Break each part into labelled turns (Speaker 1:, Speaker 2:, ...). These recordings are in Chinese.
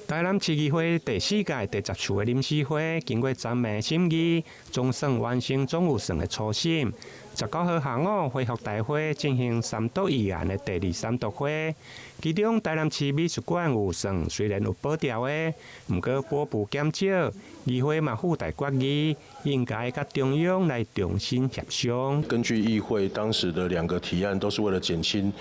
Speaker 1: 台南市議會第4屆第10次的臨時會，經過3暝審議，總算完成總務省的初審。19號下午恢復大會進行3讀議案的第2、3讀會，其中台南市美術館有算雖然有保調的，不過補部減少，議會嘛附帶決議，應該跟中央來重新協商。
Speaker 2: 根據議會當時的2個提案，都是為了減輕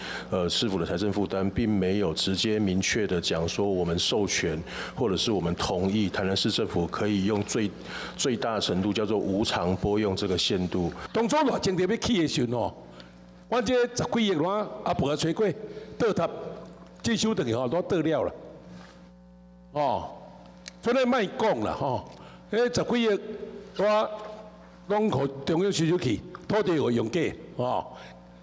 Speaker 2: 市府的財政負擔，並沒有直接明確的講說我們授權或者是我們同意台南市政府可以用最大程度叫做無償撥用這個限度。
Speaker 3: 當初偌正要起的時候，我這10幾億儂也無吹過，倒塌，這手等於都倒了啦。所以莫講啦10幾億我攏互中央收去，土地會用假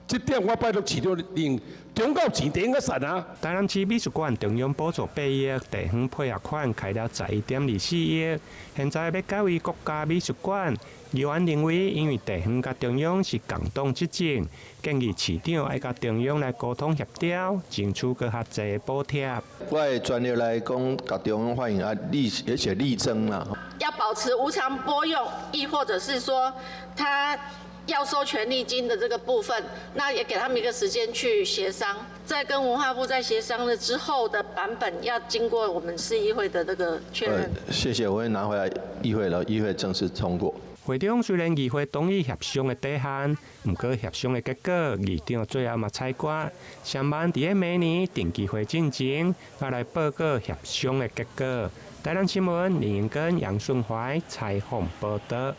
Speaker 3: 這點我拜託市長令中到錢頂個散啊！
Speaker 1: 台南市美術館中央補助8億，地方配合款開了11.24億，現在要改為國家美術館。議員認為，因為地方甲中央是共黨執政，建議市長愛甲中央來溝通協調，爭取閣較濟補貼。
Speaker 4: 我的專業來講，甲中央歡迎而且力爭啦。
Speaker 5: 要保持無償撥用，亦或者是說他要收權利金的這個部分，那也給他們一個時間去協商，在跟文化部在協商了之後的版本，要經過我們市議會的這個確認。
Speaker 4: 謝謝，我會拿回來議會了，議會正式通過。
Speaker 1: 會中雖然議會同意協商的底線，不過協商的結果，議長最後嘛採決，相辦在明年定期會進行，再來報告協商的結果。台南新聞林英根、楊順懷採訪報道。